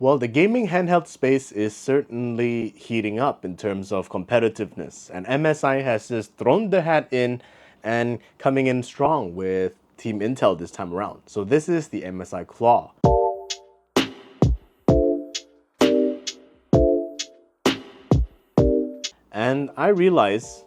Well, the gaming handheld space is certainly heating up in terms of competitiveness, and MSI has just thrown the hat in and coming in strong with Team Intel this time around. So this is the MSI Claw. And I realize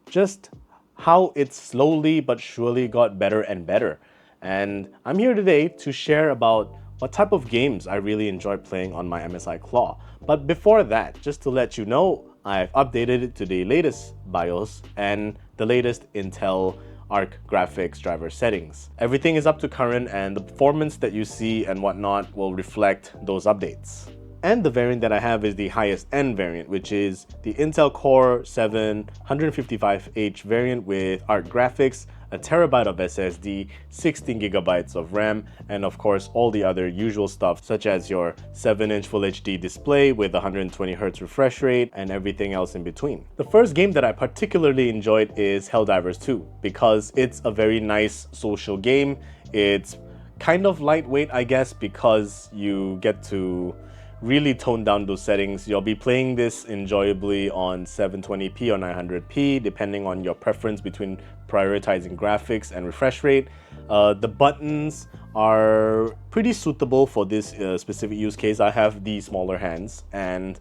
just how it slowly but surely got better and better. And I'm here today to share about what type of games I really enjoy playing on my MSI Claw. But before that, just to let you know, I've updated it to the latest BIOS and the latest Intel Arc graphics driver settings. Everything is up to current and the performance that you see and whatnot will reflect those updates. And the variant that I have is the highest end variant, which is the Intel Core 7 155H variant with Arc graphics, a terabyte of SSD, 16 gigabytes of RAM, and of course all the other usual stuff such as your 7-inch Full HD display with 120Hz refresh rate and everything else in between. The first game that I particularly enjoyed is Helldivers 2 because it's a very nice social game. It's kind of lightweight, I guess, because you get to really tone down those settings. You'll be playing this enjoyably on 720p or 900p depending on your preference between prioritizing graphics and refresh rate. The buttons are pretty suitable for this specific use case. I have the smaller hands and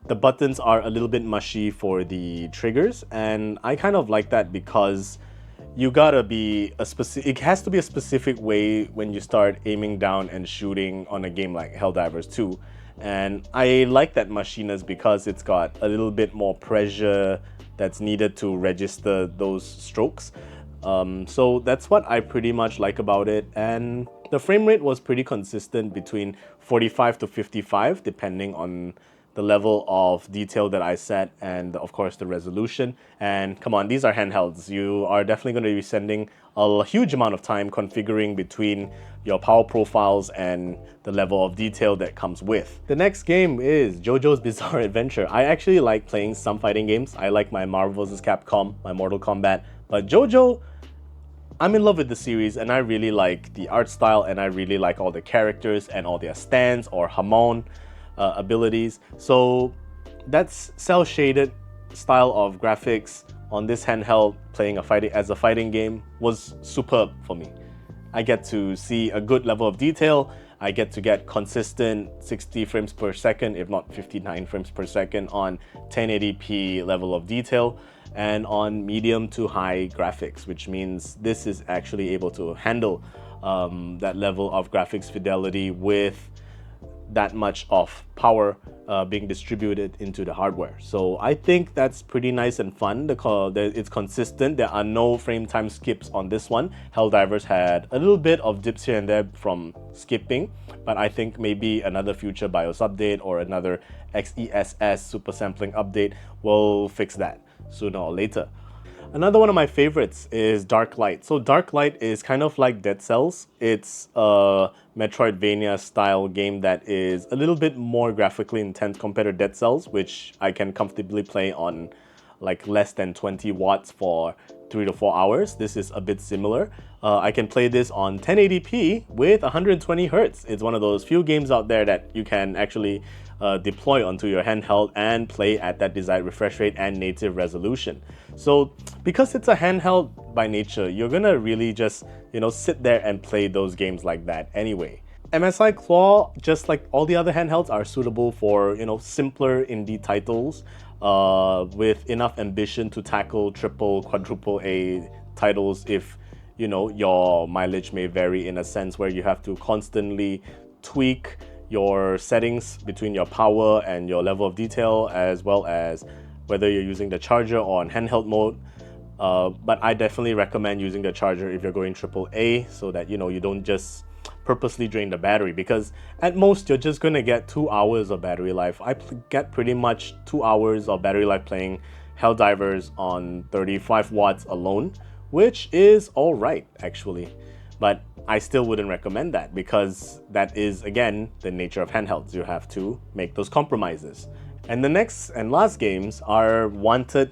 the buttons are a little bit mushy for the triggers, and I kind of like that because you gotta be it has to be a specific way when you start aiming down and shooting on a game like Helldivers 2. And I like that mushiness because it's got a little bit more pressure that's needed to register those strokes. So that's what I pretty much like about it. And the frame rate was pretty consistent between 45 to 55 depending on the level of detail that I set and of course the resolution. And come on, these are handhelds. You are definitely going to be spending a huge amount of time configuring between your power profiles and the level of detail that comes with. The next game is JoJo's Bizarre Adventure. I actually like playing some fighting games. I like my Marvel vs. Capcom, my Mortal Kombat, but JoJo, I'm in love with the series and I really like the art style and I really like all the characters and all their stands or Hamon abilities. So that's cel-shaded style of graphics on this handheld playing as a fighting game was superb for me. I get to see a good level of detail. I get to get consistent 60 frames per second, if not 59 frames per second on 1080p level of detail and on medium to high graphics, which means this is actually able to handle that level of graphics fidelity with that much of power being distributed into the hardware. So I think that's pretty nice and fun. It's consistent. There are no frame time skips on this one. Helldivers had a little bit of dips here and there from skipping, but I think maybe another future BIOS update or another XESS super sampling update will fix that sooner or later. Another one of my favorites is Dark Light. So Dark Light is kind of like Dead Cells. It's a Metroidvania style game that is a little bit more graphically intense compared to Dead Cells, which I can comfortably play on like less than 20 watts for 3 to 4 hours. This is a bit similar. I can play this on 1080p with 120 Hz. It's one of those few games out there that you can actually deploy onto your handheld and play at that desired refresh rate and native resolution. So because it's a handheld by nature, you're gonna really just, sit there and play those games like that anyway. MSI Claw, just like all the other handhelds, are suitable for, simpler indie titles with enough ambition to tackle triple, quadruple A titles if, your mileage may vary in a sense where you have to constantly tweak your settings between your power and your level of detail, as well as whether you're using the charger or on handheld mode. But I definitely recommend using the charger if you're going AAA so that you don't just purposely drain the battery, because at most you're just going to get 2 hours of battery life. I get pretty much 2 hours of battery life playing Helldivers on 35 watts alone, which is alright actually. But I still wouldn't recommend that because that is, again, the nature of handhelds. You have to make those compromises. And the next and last games are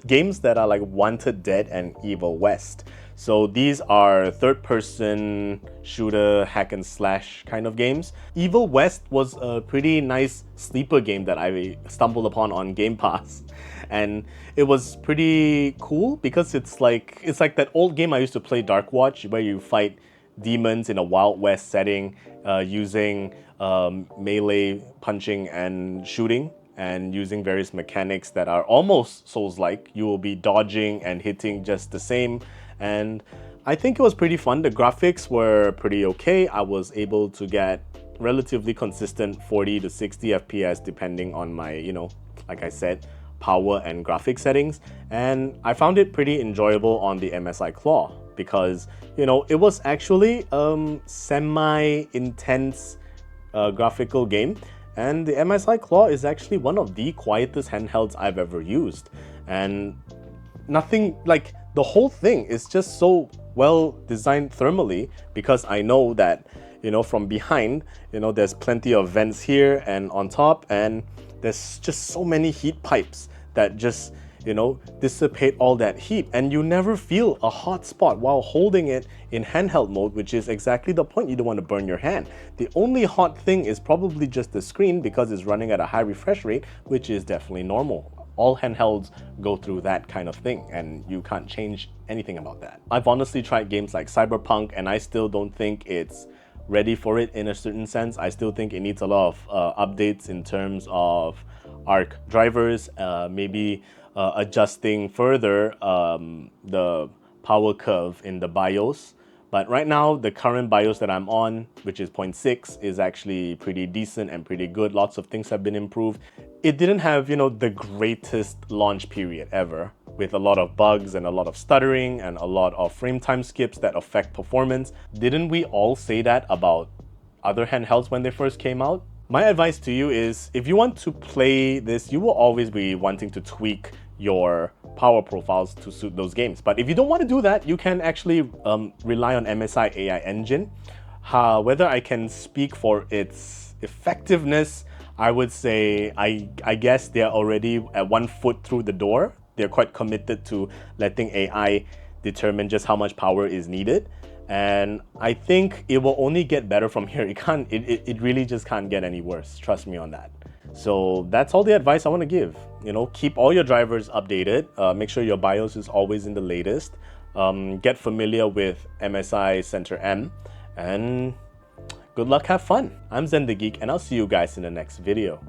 games that are like Wanted Dead and Evil West. So these are third-person shooter hack and slash kind of games. Evil West was a pretty nice sleeper game that I stumbled upon on Game Pass. And it was pretty cool because it's like that old game I used to play, Dark Watch, where you fight demons in a Wild West setting using melee punching and shooting, and using various mechanics that are almost Souls-like. You will be dodging and hitting just the same, and I think it was pretty fun. The graphics were pretty okay. I was able to get relatively consistent 40 to 60 FPS depending on my, like I said, power and graphic settings, and I found it pretty enjoyable on the MSI Claw because, it was actually semi-intense graphical game. And the MSI Claw is actually one of the quietest handhelds I've ever used. And nothing, like, the whole thing is just so well designed thermally, because I know that, from behind, there's plenty of vents here and on top, and there's just so many heat pipes that just, dissipate all that heat, and you never feel a hot spot while holding it in handheld mode, which is exactly the point. You don't want to burn your hand. The only hot thing is probably just the screen because it's running at a high refresh rate, which is definitely normal. All handhelds go through that kind of thing, and you can't change anything about that. I've honestly tried games like Cyberpunk, and I still don't think it's ready for it in a certain sense. I still think it needs a lot of updates in terms of ARC drivers, maybe adjusting further the power curve in the BIOS. But right now, the current BIOS that I'm on, which is 0.6, is actually pretty decent and pretty good. Lots of things have been improved. It didn't have, the greatest launch period ever, with a lot of bugs and a lot of stuttering and a lot of frame time skips that affect performance. Didn't we all say that about other handhelds when they first came out? My advice to you is, if you want to play this, you will always be wanting to tweak your power profiles to suit those games. But if you don't want to do that, you can actually rely on MSI AI Engine. Whether I can speak for its effectiveness, I would say I guess they're already at 1 foot through the door. They're quite committed to letting AI determine just how much power is needed. And I think it will only get better from here. It really just can't get any worse. Trust me on that. So that's all the advice I want to give. Keep all your drivers updated. Make sure your BIOS is always in the latest. Get familiar with MSI Center M. And good luck, have fun. I'm Zen the Geek, and I'll see you guys in the next video.